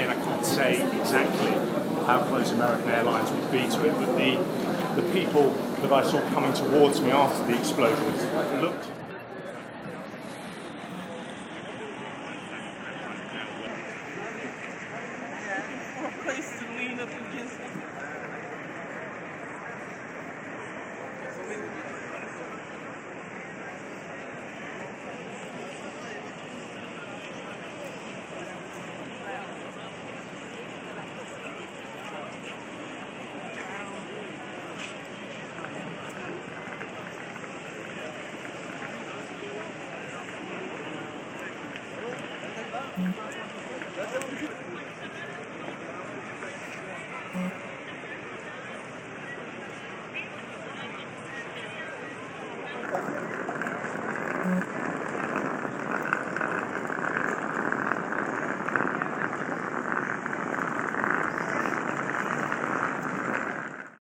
again, I can't say exactly how close American Airlines would be to it, but the people that I saw coming towards me after the explosions looked. A place to lean up against them.